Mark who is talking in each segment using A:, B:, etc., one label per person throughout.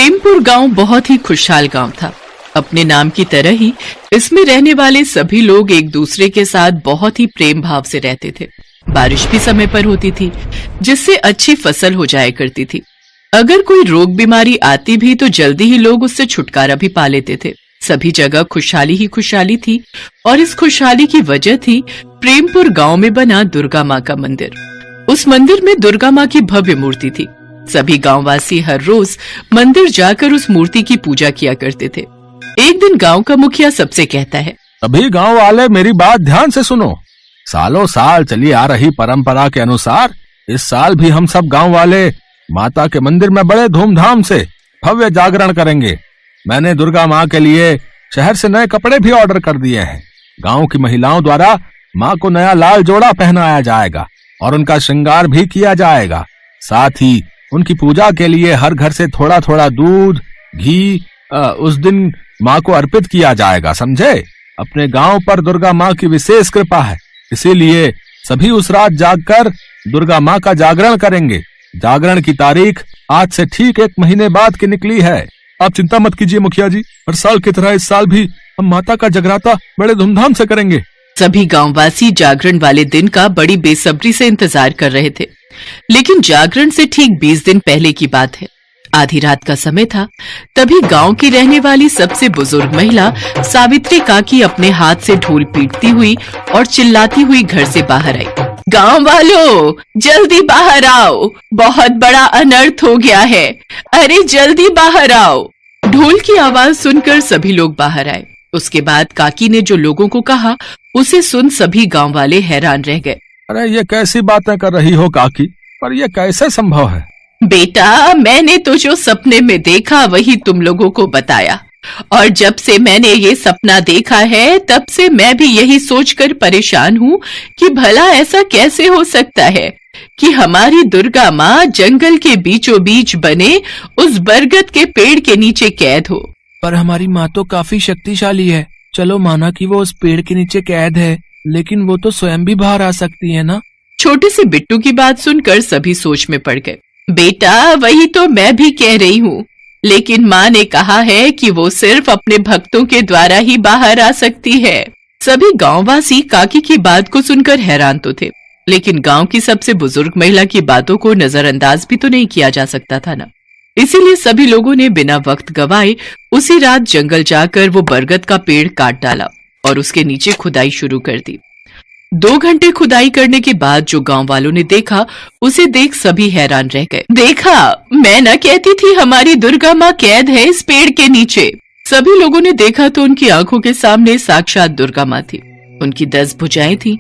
A: प्रेमपुर गांव बहुत ही खुशहाल गांव था। अपने नाम की तरह ही इसमें रहने वाले सभी लोग एक दूसरे के साथ बहुत ही प्रेम भाव से रहते थे। बारिश भी समय पर होती थी, जिससे अच्छी फसल हो जाया करती थी। अगर कोई रोग बीमारी आती भी तो जल्दी ही लोग उससे छुटकारा भी पा लेते थे। सभी जगह खुशहाली ही खुशहाली थी और इस खुशहाली की वजह थी प्रेमपुर गांव में बना दुर्गा माँ का मंदिर। उस मंदिर में दुर्गा माँ की भव्य मूर्ति थी। सभी गांववासी हर रोज मंदिर जाकर उस मूर्ति की पूजा किया करते थे। एक दिन गांव का मुखिया सबसे कहता है,
B: सभी गांव वाले मेरी बात ध्यान से सुनो। सालों साल चली आ रही परंपरा के अनुसार इस साल भी हम सब गांव वाले माता के मंदिर में बड़े धूमधाम से भव्य जागरण करेंगे। मैंने दुर्गा माँ के लिए शहर से नए कपड़े भी ऑर्डर कर दिए हैं। गांव की महिलाओं द्वारा माँ को नया लाल जोड़ा पहनाया जाएगा और उनका श्रृंगार भी किया जाएगा। साथ ही उनकी पूजा के लिए हर घर से थोड़ा थोड़ा दूध घी उस दिन माँ को अर्पित किया जाएगा, समझे? अपने गांव पर दुर्गा माँ की विशेष कृपा है, इसीलिए सभी उस रात जागकर दुर्गा माँ का जागरण करेंगे। जागरण की तारीख आज से ठीक 1 महीने बाद की निकली है। आप चिंता मत कीजिए मुखिया जी, हर साल की तरह इस साल भी हम माता का जगराता बड़े धूमधाम से करेंगे।
A: सभी गांववासी जागरण वाले दिन का बड़ी बेसब्री से इंतजार कर रहे थे। लेकिन जागरण से ठीक 20 दिन पहले की बात है। आधी रात का समय था। तभी गांव की रहने वाली सबसे बुजुर्ग महिला सावित्री काकी अपने हाथ से ढोल पीटती हुई और चिल्लाती हुई घर से बाहर आई। गांव वालों, जल्दी बाहर आओ, बहुत बड़ा अनर्थ हो गया है। अरे जल्दी बाहर आओ। ढोल की आवाज सुनकर सभी लोग बाहर आए। उसके बाद काकी ने जो लोगों को कहा उसे सुन सभी गांव वाले हैरान रह गए।
B: अरे ये कैसी बातें कर रही हो काकी, पर यह कैसे संभव है?
A: बेटा, मैंने तो जो सपने में देखा वही तुम लोगों को बताया, और जब से मैंने ये सपना देखा है तब से मैं भी यही सोचकर परेशान हूँ कि भला ऐसा कैसे हो सकता है कि हमारी दुर्गा माँ जंगल के बीचों बीच बने उस बरगद के पेड़ के नीचे कैद हो।
C: पर हमारी माँ तो काफी शक्तिशाली है। चलो माना कि वो उस पेड़ के नीचे कैद है, लेकिन वो तो स्वयं भी बाहर आ सकती है ना?
A: छोटे से बिट्टू की बात सुनकर सभी सोच में पड़ गए। बेटा, वही तो मैं भी कह रही हूँ, लेकिन माँ ने कहा है कि वो सिर्फ अपने भक्तों के द्वारा ही बाहर आ सकती है। सभी गांववासी काकी की बात को सुनकर हैरान तो थे, लेकिन गांव की सबसे बुजुर्ग महिला की बातों को नजरअंदाज भी तो नहीं किया जा सकता था ना। इसीलिए सभी लोगों ने बिना वक्त गवाए उसी रात जंगल जाकर वो बरगद का पेड़ काट डाला और उसके नीचे खुदाई शुरू कर दी। 2 घंटे खुदाई करने के बाद जो गांव वालों ने देखा उसे देख सभी हैरान रह गए। देखा, मैं न कहती थी हमारी दुर्गा माँ कैद है इस पेड़ के नीचे। सभी लोगों ने देखा तो उनकी आंखों के सामने साक्षात दुर्गा माँ थी। उनकी 10 भुजाएं थी।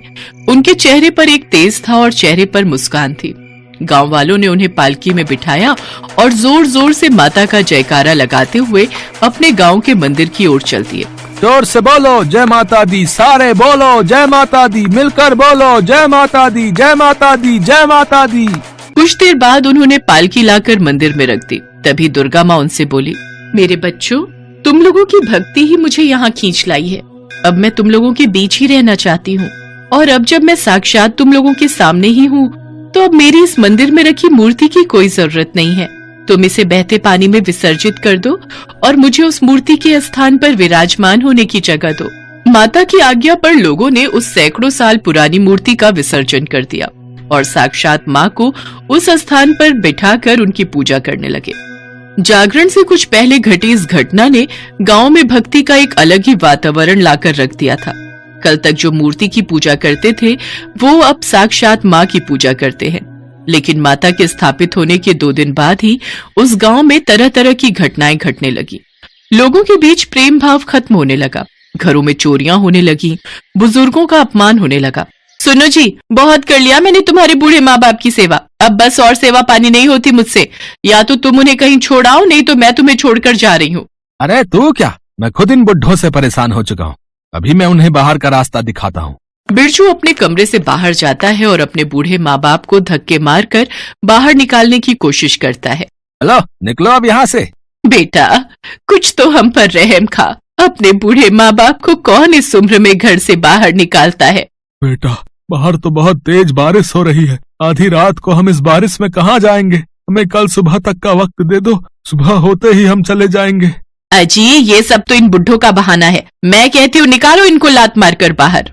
A: उनके चेहरे पर एक तेज था और चेहरे पर मुस्कान थी। गांव वालों ने उन्हें पालकी में बिठाया और जोर जोर से माता का जयकारा लगाते हुए अपने गांव के मंदिर की ओर चल दिए।
B: जोर से बोलो जय माता दी, सारे बोलो जय माता दी, मिलकर बोलो जय माता दी, जय माता दी, जय माता दी।
A: कुछ देर बाद उन्होंने पालकी लाकर मंदिर में रख दी। तभी दुर्गा माँ उनसे बोली, मेरे बच्चों, तुम लोगों की भक्ति ही मुझे यहाँ खींच लाई है। अब मैं तुम लोगों के बीच ही रहना चाहती हूँ, और अब जब मैं साक्षात तुम लोगों के सामने ही हूँ तो अब मेरी इस मंदिर में रखी मूर्ति की कोई जरूरत नहीं है। तुम इसे बहते पानी में विसर्जित कर दो और मुझे उस मूर्ति के स्थान पर विराजमान होने की जगह दो। माता की आज्ञा पर लोगों ने उस सैकड़ों साल पुरानी मूर्ति का विसर्जन कर दिया और साक्षात माँ को उस स्थान पर बिठाकर उनकी पूजा करने लगे। जागरण से कुछ पहले घटी इस घटना ने गांव में भक्ति का एक अलग ही वातावरण लाकर रख दिया था। कल तक जो मूर्ति की पूजा करते थे वो अब साक्षात माँ की पूजा करते हैं। लेकिन माता के स्थापित होने के 2 दिन बाद ही उस गांव में तरह तरह की घटनाएं घटने लगी। लोगों के बीच प्रेम भाव खत्म होने लगा। घरों में चोरियां होने लगी। बुजुर्गों का अपमान होने लगा। सुनो जी, बहुत कर लिया मैंने तुम्हारे बूढ़े माँ बाप की सेवा। अब बस और सेवा पानी नहीं होती मुझसे। या तो तुम उन्हें कहीं छोड़ाओ, नहीं तो मैं तुम्हें छोड़कर जा रही हूँ।
B: अरे तू क्या, मैं खुद इन बुढ़ों से परेशान हो चुका हूँ। अभी मैं उन्हें बाहर का रास्ता दिखाता हूँ।
A: बिरजू अपने कमरे से बाहर जाता है और अपने बूढ़े माँ बाप को धक्के मारकर बाहर निकालने की कोशिश करता है।
B: हेलो, निकलो अब यहाँ से।
A: बेटा, कुछ तो हम पर रहम खा। अपने बूढ़े माँ बाप को कौन इस उम्र में घर से बाहर निकालता है?
B: बेटा, बाहर तो बहुत तेज बारिश हो रही है। आधी रात को हम इस बारिश में कहाँ जाएंगे? हमें कल सुबह तक का वक्त दे दो, सुबह होते ही हम चले जाएंगे।
A: अजी ये सब तो इन बुड्ढों का बहाना है। मैं कहती हूँ निकालो इनको लात मारकर बाहर।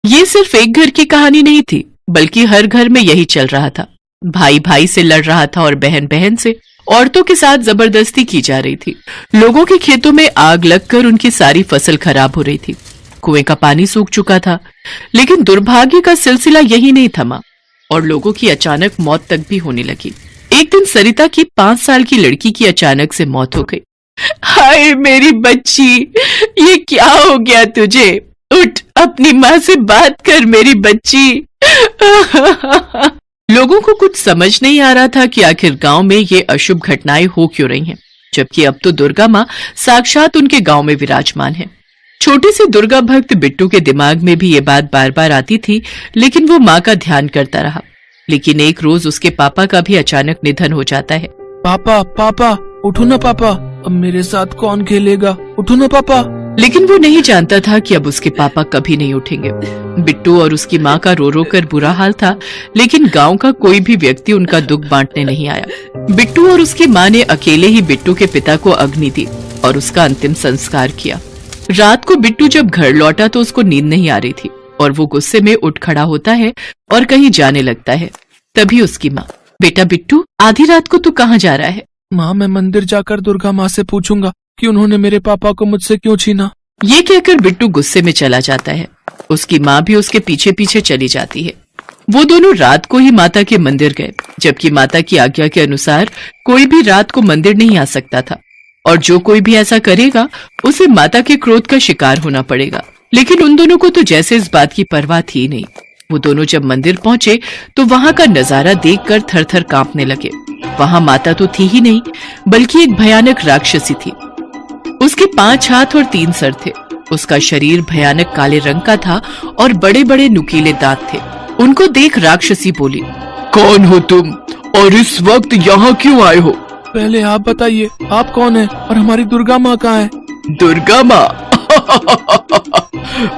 A: ये सिर्फ एक घर की कहानी नहीं थी, बल्कि हर घर में यही चल रहा था। भाई भाई से लड़ रहा था और बहन बहन से। औरतों के साथ जबरदस्ती की जा रही थी। लोगों के खेतों में आग लगकर उनकी सारी फसल खराब हो रही थी। कुएं का पानी सूख चुका था। लेकिन दुर्भाग्य का सिलसिला यही नहीं थमा और लोगों की अचानक मौत तक भी होने लगी। एक दिन सरिता की 5 साल की लड़की की अचानक से मौत हो गई। हाय मेरी बच्ची, ये क्या हो गया तुझे? उठ, अपनी माँ से बात कर मेरी बच्ची। लोगों को कुछ समझ नहीं आ रहा था कि आखिर गांव में ये अशुभ घटनाएं हो क्यों रही हैं, जबकि अब तो दुर्गा माँ साक्षात उनके गांव में विराजमान है। छोटे से दुर्गा भक्त बिट्टू के दिमाग में भी ये बात बार बार आती थी, लेकिन वो माँ का ध्यान करता रहा। लेकिन एक रोज उसके पापा का भी अचानक निधन हो जाता है।
C: पापा पापा उठो ना पापा, अब मेरे साथ कौन खेलेगा? उठो ना पापा।
A: लेकिन वो नहीं जानता था कि अब उसके पापा कभी नहीं उठेंगे। बिट्टू और उसकी माँ का रो रो कर बुरा हाल था, लेकिन गांव का कोई भी व्यक्ति उनका दुख बांटने नहीं आया। बिट्टू और उसकी माँ ने अकेले ही बिट्टू के पिता को अग्नि दी और उसका अंतिम संस्कार किया। रात को बिट्टू जब घर लौटा तो उसको नींद नहीं आ रही थी और वो गुस्से में उठ खड़ा होता है और कहीं जाने लगता है। तभी उसकी माँ, बेटा बिट्टू, आधी रात को तू कहाँ जा रहा है?
C: माँ, मैं मंदिर जाकर दुर्गा माँ से पूछूंगा कि उन्होंने मेरे पापा को मुझसे क्यों छीना।
A: ये कहकर बिट्टू गुस्से में चला जाता है। उसकी माँ भी उसके पीछे पीछे चली जाती है। वो दोनों रात को ही माता के मंदिर गए, जबकि माता की आज्ञा के अनुसार कोई भी रात को मंदिर नहीं आ सकता था और जो कोई भी ऐसा करेगा उसे माता के क्रोध का शिकार होना पड़ेगा। लेकिन उन दोनों को तो जैसे इस बात की परवाह थी नहीं। वो दोनों जब मंदिर पहुंचे तो वहां का नजारा देखकर थर थर कांपने लगे। वहां माता तो थी ही नहीं, बल्कि एक भयानक राक्षसी थी। उसके 5 हाथ और 3 सर थे। उसका शरीर भयानक काले रंग का था और बड़े बड़े नुकीले दांत थे। उनको देख राक्षसी बोली, कौन हो तुम और इस वक्त यहाँ क्यों आए हो?
C: पहले आप बताइए, आप कौन है और हमारी दुर्गा माँ कहाँ है?
A: दुर्गा माँ?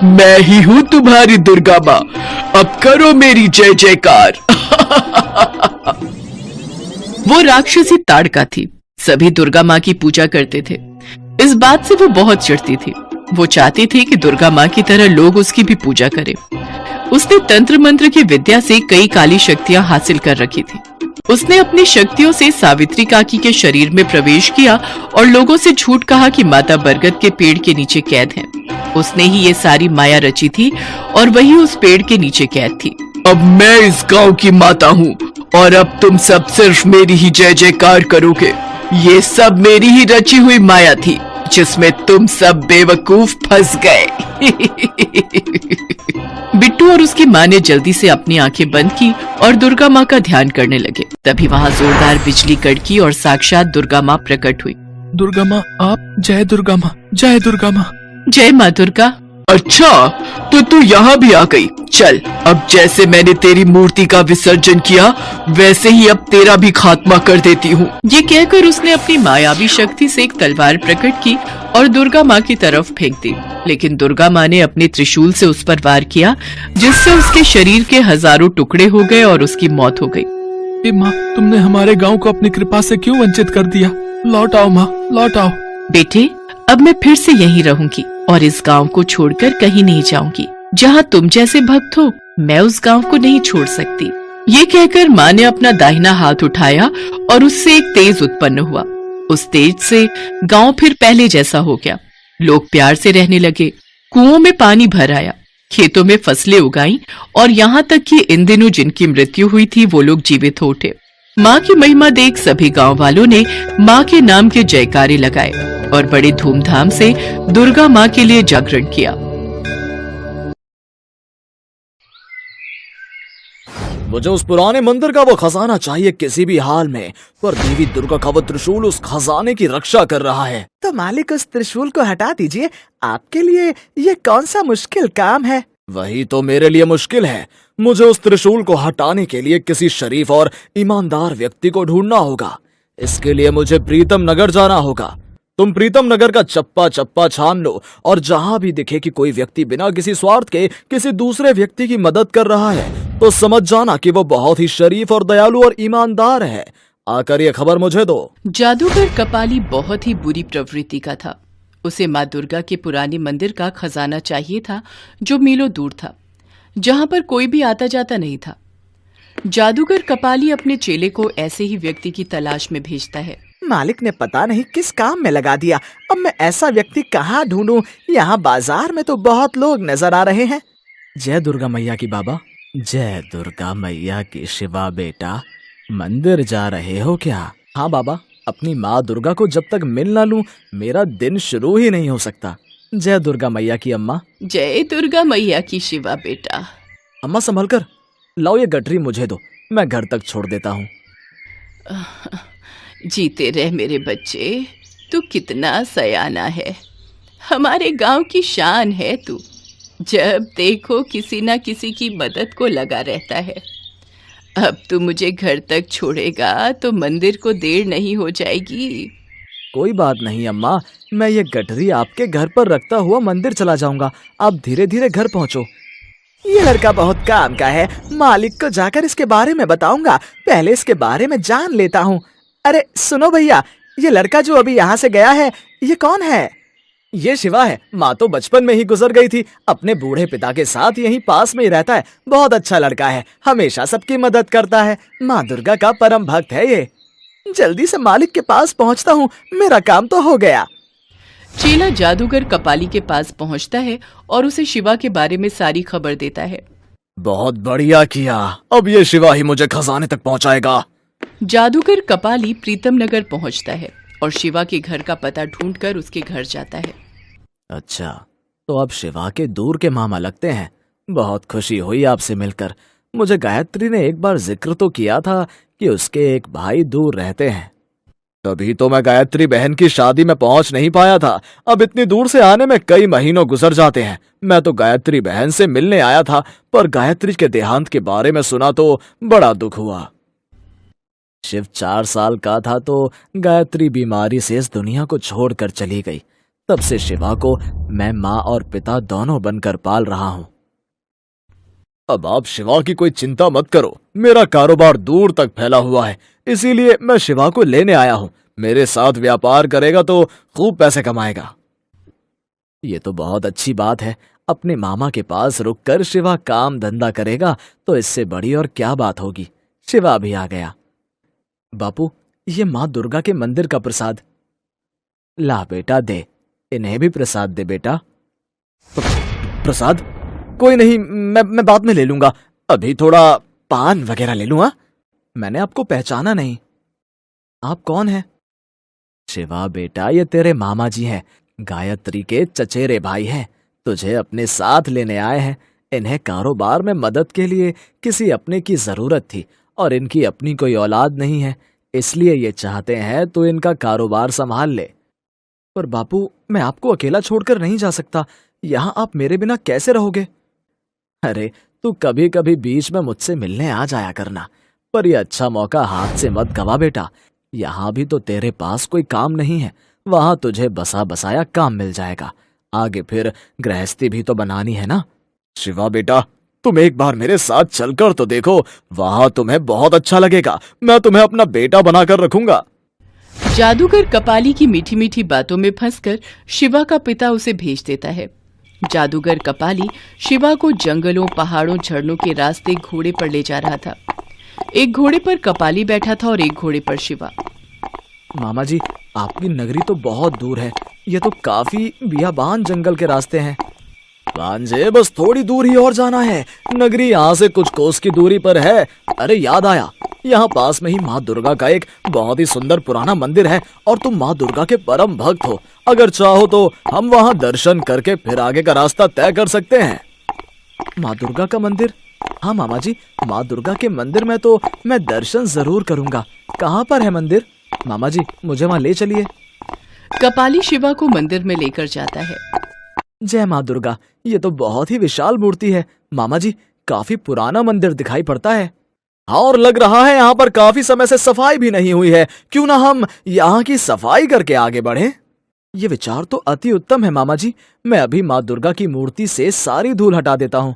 A: मैं ही हूँ तुम्हारी दुर्गा माँ। अब करो मेरी जय जयकार। वो राक्षसी ताड़का थी। सभी दुर्गा माँ की पूजा करते थे। इस बात से वो बहुत चिढ़ती थी। वो चाहती थी कि दुर्गा माँ की तरह लोग उसकी भी पूजा करें। उसने तंत्र मंत्र की विद्या से कई काली शक्तियां हासिल कर रखी थी। उसने अपनी शक्तियों से सावित्री काकी के शरीर में प्रवेश किया और लोगों से झूठ कहा कि माता बरगद के पेड़ के नीचे कैद है। उसने ही ये सारी माया रची थी और वही उस पेड़ के नीचे कैद थी। अब मैं इस गांव की माता हूँ और अब तुम सब सिर्फ मेरी ही जय जयकार करोगे। ये सब मेरी ही रची हुई माया थी जिसमें तुम सब बेवकूफ फंस गए। बिट्टू और उसकी माँ ने जल्दी से अपनी आंखें बंद की और दुर्गा माँ का ध्यान करने लगे। तभी वहाँ जोरदार बिजली कड़की और साक्षात दुर्गा माँ प्रकट हुई।
C: दुर्गा माँ, आप जय दुर्गा माँ, जय दुर्गा माँ।
A: जय माँ दुर्गा। अच्छा, तो तू यहाँ भी आ गई। चल, अब जैसे मैंने तेरी मूर्ति का विसर्जन किया वैसे ही अब तेरा भी खात्मा कर देती हूँ। ये कहकर उसने अपनी मायावी शक्ति से एक तलवार प्रकट की और दुर्गा माँ की तरफ फेंक दी। लेकिन दुर्गा माँ ने अपने त्रिशूल से उस पर वार किया, जिससे उसके शरीर के हजारों टुकड़े हो गए और उसकी मौत हो गई।
C: माँ, तुमने हमारे गाँव को अपनी कृपा से क्यों वंचित कर दिया? लौट आओ माँ, लौट आओ।
A: बेटे, अब मैं फिर से यहीं रहूंगी और इस गांव को छोड़कर कहीं नहीं जाऊंगी। जहां तुम जैसे भक्त हो, मैं उस गांव को नहीं छोड़ सकती। ये कहकर माँ ने अपना दाहिना हाथ उठाया और उससे एक तेज उत्पन्न हुआ। उस तेज से गांव फिर पहले जैसा हो गया। लोग प्यार से रहने लगे। कुओं में पानी भर आया, खेतों में फसलें उगाई और यहाँ तक कि इन दिनों जिनकी मृत्यु हुई थी वो लोग जीवित हो उठे। माँ की महिमा देख सभी गांव वालों ने माँ के नाम के जयकारे लगाए और बड़े धूमधाम से दुर्गा माँ के लिए जागरण किया।
D: मुझे उस पुराने मंदिर का वो खजाना चाहिए किसी भी हाल में, पर देवी दुर्गा का वो त्रिशूल उस खजाने की रक्षा कर रहा है।
E: तो मालिक, उस त्रिशूल को हटा दीजिए। आपके लिए ये कौन सा मुश्किल काम है?
D: वही तो मेरे लिए मुश्किल है। मुझे उस त्रिशूल को हटाने के लिए किसी शरीफ और ईमानदार व्यक्ति को ढूंढना होगा। इसके लिए मुझे प्रीतम नगर जाना होगा। तुम प्रीतम नगर का चप्पा चप्पा छान लो और जहां भी दिखे कि कोई व्यक्ति बिना किसी स्वार्थ के किसी दूसरे व्यक्ति की मदद कर रहा है तो समझ जाना कि वो बहुत ही शरीफ और दयालु और ईमानदार है। आकर ये खबर मुझे दो।
A: जादूगर कपाली बहुत ही बुरी प्रवृत्ति का था। उसे माँ दुर्गा के पुराने मंदिर का खजाना चाहिए था, जो मीलों दूर था, जहां पर कोई भी आता जाता नहीं था। जादूगर कपाली अपने चेले को ऐसे ही व्यक्ति की तलाश में भेजता है।
E: मालिक ने पता नहीं किस काम में लगा दिया। अब मैं ऐसा व्यक्ति कहाँ ढूंढूं? यहाँ बाजार में तो बहुत लोग नजर आ रहे हैं। जय दुर्गा मैया की बाबा। जय दुर्गा मैया की शिवा बेटा, मंदिर जा रहे हो क्या? हाँ बाबा, अपनी माँ दुर्गा को जब तक मिल ना लूं मेरा दिन शुरू ही नहीं हो सकता। जय दुर्गा मैया की अम्मा।
A: जय दुर्गा मैया की शिवा बेटा।
E: अम्मा संभल कर, लाओ ये गठरी मुझे दो, मैं घर तक छोड़ देता हूँ।
A: जीते रह मेरे बच्चे, तू कितना सयाना है। हमारे गांव की शान है तू। जब देखो किसी ना किसी की मदद को लगा रहता है। अब तू मुझे घर तक छोड़ेगा तो मंदिर को देर नहीं हो जाएगी।
E: कोई बात नहीं अम्मा, मैं ये गठरी आपके घर पर रखता हुआ मंदिर चला जाऊंगा। आप धीरे धीरे घर पहुंचो। ये लड़का बहुत काम का है, मालिक को जाकर इसके बारे में बताऊंगा। पहले इसके बारे में जान लेता हूँ। अरे सुनो भैया, ये लड़का जो अभी यहाँ से गया है, ये कौन है? ये शिवा है। माँ तो बचपन में ही गुजर गई थी। अपने बूढ़े पिता के साथ यहीं पास में ही रहता है। बहुत अच्छा लड़का है, हमेशा सबकी मदद करता है। माँ दुर्गा का परम भक्त है ये। जल्दी से मालिक के पास पहुँचता हूँ, मेरा काम तो हो गया।
A: चेला जादूगर कपाली के पास पहुंचता है और उसे शिवा के बारे में सारी खबर देता है।
D: बहुत बढ़िया किया, अब ये शिवा ही मुझे खजाने तक पहुंचाएगा।
A: जादूगर कपाली प्रीतम नगर पहुंचता है और शिवा के घर का पता ढूंढकर उसके घर जाता है।
E: अच्छा, तो अब शिवा के दूर के मामा लगते हैं। बहुत खुशी हुई आपसे मिलकर। मुझे गायत्री ने एक बार जिक्र तो किया था कि उसके एक भाई दूर रहते हैं।
D: तभी तो मैं गायत्री बहन की शादी में पहुंच नहीं पाया था। अब इतनी दूर से आने में कई महीनों गुजर जाते हैं। मैं तो गायत्री बहन से मिलने आया था, पर गायत्री के देहांत के बारे में सुना तो बड़ा दुख हुआ।
E: शिव 4 साल का था तो गायत्री बीमारी से इस दुनिया को छोड़कर चली गई। तब से शिवा को मैं माँ और पिता दोनों बनकर पाल रहा हूँ।
D: अब आप शिवा की कोई चिंता मत करो। मेरा कारोबार दूर तक फैला हुआ है, इसीलिए मैं शिवा को लेने आया हूँ। मेरे साथ व्यापार करेगा तो खूब पैसे कमाएगा।
E: ये तो बहुत अच्छी बात है। अपने मामा के पास रुककर शिवा काम धंधा करेगा तो इससे बड़ी और क्या बात होगी। शिवा भी आ गया। बापू, ये माँ दुर्गा के मंदिर का प्रसाद। ला बेटा दे, इन्हें भी प्रसाद दे बेटा।
D: प्रसाद? कोई नहीं, मैं बाद में ले लूंगा। अभी थोड़ा पान वगैरह ले लूंगा।
E: मैंने आपको पहचाना नहीं। आप कौन हैं? शिवा बेटा, ये तेरे मामा जी हैं, गायत्री के चचेरे भाई हैं। तुझे अपने साथ लेने आए हैं। इन्हें कारोबार में मदद के लिए किसी अपने की जरूरत थी और इनकी अपनी कोई औलाद नहीं है, इसलिए ये चाहते हैं तो इनका कारोबार संभाल ले। पर बापू, मैं आपको अकेला छोड़कर नहीं जा सकता। यहाँ आप मेरे बिना कैसे रहोगे? अरे तू कभी कभी बीच में मुझसे मिलने आ जाया करना, पर यह अच्छा मौका हाथ से मत गवा बेटा। यहाँ भी तो तेरे पास कोई काम नहीं है, वहां तुझे बसा बसाया काम मिल जाएगा। आगे फिर गृहस्थी भी तो बनानी है ना।
D: शिवा बेटा, तुम एक बार मेरे साथ चलकर तो देखो, वहां तुम्हें बहुत अच्छा लगेगा। मैं तुम्हें अपना बेटा बनाकर रखूंगा।
A: जादूगर कपाली की मीठी मीठी बातों में फंसकर शिवा का पिता उसे भेज देता है। जादूगर कपाली शिवा को जंगलों, पहाड़ों, झरनों के रास्ते घोड़े पर ले जा रहा था। एक घोड़े पर कपाली बैठा था और एक घोड़े पर शिवा।
E: मामा जी, आपकी नगरी तो बहुत दूर है। ये तो काफी बियाबान जंगल के रास्ते हैं।
D: भांजे, बस थोड़ी दूर ही और जाना है। नगरी यहाँ से कुछ कोस की दूरी पर है। अरे याद आया, यहाँ पास में ही माँ दुर्गा का एक बहुत ही सुंदर पुराना मंदिर है और तुम माँ दुर्गा के परम भक्त हो। अगर चाहो तो हम वहाँ दर्शन करके फिर आगे का रास्ता तय कर सकते हैं।
E: माँ दुर्गा का मंदिर? हाँ मामा जी, माँ दुर्गा के मंदिर में तो मैं दर्शन जरूर करूंगा। कहाँ पर है मंदिर? मामा जी, मुझे वहाँ ले चलिए।
A: कपाली शिवा को मंदिर में लेकर जाता है।
E: जय माँ दुर्गा, ये तो बहुत ही विशाल मूर्ति है। मामा जी, काफी पुराना मंदिर दिखाई पड़ता है।
D: और लग रहा है यहाँ पर काफी समय से सफाई भी नहीं हुई है। क्यों ना हम यहाँ की सफाई करके आगे बढ़े?
E: ये विचार तो अति उत्तम है मामा जी। मैं अभी माँ दुर्गा की मूर्ति से सारी धूल हटा देता हूँ।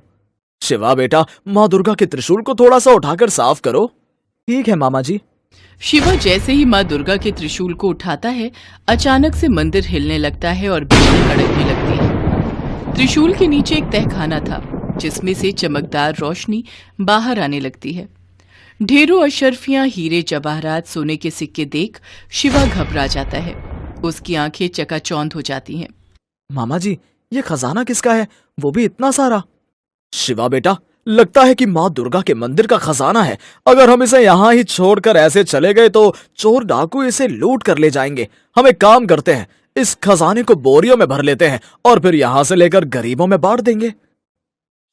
D: शिवा बेटा, माँ दुर्गा के त्रिशूल को थोड़ा सा उठाकर साफ करो।
E: ठीक है मामा जी।
A: शिवा जैसे ही माँ दुर्गा के त्रिशूल को उठाता है, अचानक से मंदिर हिलने लगता है और बिजली कड़कने लगती है। त्रिशूल के नीचे एक तहखाना था जिसमें से चमकदार रोशनी बाहर आने लगती है। ढेरों अशर्फियां, हीरे, जवाहरात, सोने के सिक्के देख शिवा घबरा जाता है। उसकी आंखें चकाचौंध हो जाती हैं।
E: मामा जी, ये खजाना किसका है, वो भी इतना सारा?
D: शिवा बेटा, लगता है कि माँ दुर्गा के मंदिर का खजाना है। अगर हम इसे यहाँ ही छोड़कर ऐसे चले गए तो चोर डाकू इसे लूट कर ले जाएंगे। हम एक काम करते हैं, इस खजाने को बोरियों में भर लेते हैं और फिर यहाँ से लेकर गरीबों में बांट देंगे।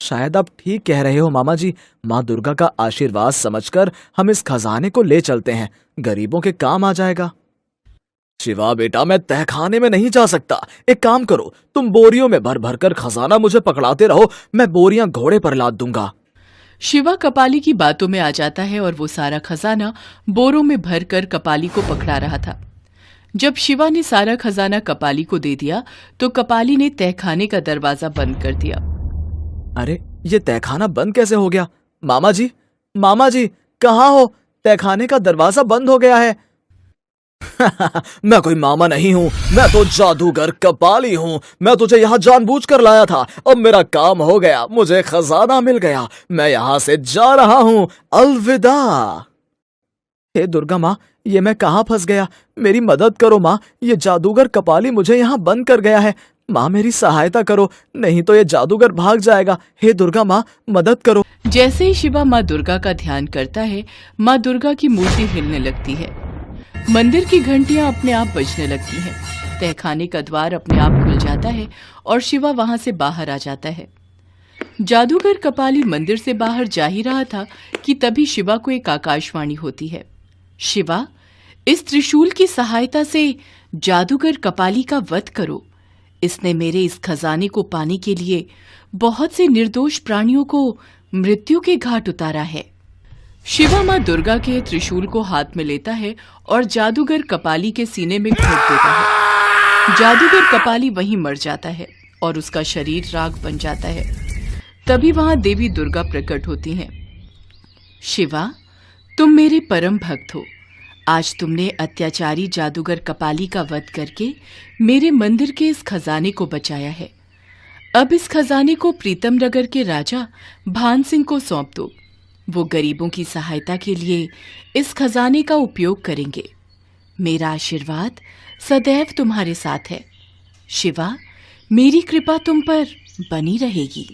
E: शायद आप ठीक कह रहे हो मामा जी। माँ दुर्गा का आशीर्वाद समझकर हम इस खजाने को ले चलते हैं, गरीबों के काम आ जाएगा।
D: शिवा बेटा, मैं तहखाने में नहीं जा सकता। एक काम करो, तुम बोरियों में भर भर कर खजाना मुझे पकड़ाते रहो, मैं बोरियां घोड़े पर लाद दूंगा।
A: शिवा कपाली की बातों में आ जाता है और वो सारा खजाना बोरों में भरकर कपाली को पकड़ा रहा था। जब शिवा ने सारा खजाना कपाली को दे दिया तो कपाली ने तहखाने का दरवाजा बंद कर दिया।
E: अरे, ये तहखाना बंद कैसे हो गया? मामा जी, मामा जी, कहाँ हो? तहखाने का दरवाजा बंद हो गया है।
D: मैं कोई मामा नहीं हूँ, मैं तो जादूगर कपाली हूँ। मैं तुझे यहाँ जानबूझकर लाया था। अब मेरा काम हो गया, मुझे खजाना मिल गया, मैं यहाँ से जा रहा हूँ। अलविदा।
E: हे दुर्गा माँ, ये मैं कहाँ फंस गया? मेरी मदद करो माँ, ये जादूगर कपाली मुझे यहाँ बंद कर गया है। माँ, मेरी सहायता करो, नहीं तो ये जादूगर भाग जाएगा। हे दुर्गा माँ, मदद करो।
A: जैसे ही शिवा माँ दुर्गा का ध्यान करता है, माँ दुर्गा की मूर्ति हिलने लगती है। मंदिर की घंटियां अपने आप बजने लगती हैं। तहखाने का द्वार अपने आप खुल जाता है और शिवा वहां से बाहर आ जाता है। जादूगर कपाली मंदिर से बाहर जा ही रहा था कि तभी शिवा को एक आकाशवाणी होती है। शिवा, इस त्रिशूल की सहायता से जादूगर कपाली का वध करो। इसने मेरे इस खजाने को पाने के लिए बहुत से निर्दोष प्राणियों को मृत्यु के घाट उतारा है। शिवा माँ दुर्गा के त्रिशूल को हाथ में लेता है और जादूगर कपाली के सीने में घोंप देता है। जादूगर कपाली वहीं मर जाता है और उसका शरीर राख बन जाता है। तभी वहां देवी दुर्गा प्रकट होती हैं। शिवा, तुम मेरे परम भक्त हो। आज तुमने अत्याचारी जादूगर कपाली का वध करके मेरे मंदिर के इस खजाने को बचाया है। अब इस खजाने को प्रीतम नगर के राजा भान सिंह को सौंप दो। वो गरीबों की सहायता के लिए इस खजाने का उपयोग करेंगे। मेरा आशीर्वाद सदैव तुम्हारे साथ है। शिवा, मेरी कृपा तुम पर बनी रहेगी।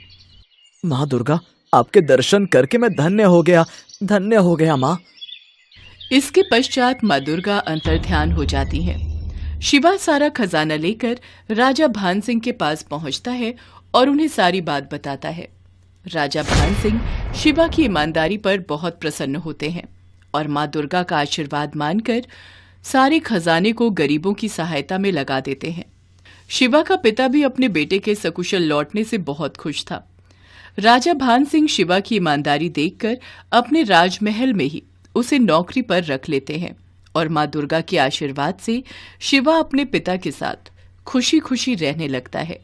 E: माँ दुर्गा, आपके दर्शन करके मैं धन्य हो गया, धन्य हो गया माँ।
A: इसके पश्चात माँ दुर्गा अंतर्ध्यान हो जाती हैं। शिवा सारा खजाना लेकर राजा भान सिंह के पास पहुंचता है और उन्हें सारी बात बताता है। राजा भान सिंह शिवा की ईमानदारी पर बहुत प्रसन्न होते हैं और माँ दुर्गा का आशीर्वाद मानकर सारे खजाने को गरीबों की सहायता में लगा देते हैं। शिवा का पिता भी अपने बेटे के सकुशल लौटने से बहुत खुश था। राजा भान सिंह शिवा की ईमानदारी देखकर अपने राजमहल में ही उसे नौकरी पर रख लेते हैं और माँ दुर्गा के आशीर्वाद से शिवा अपने पिता के साथ खुशी खुशी रहने लगता है।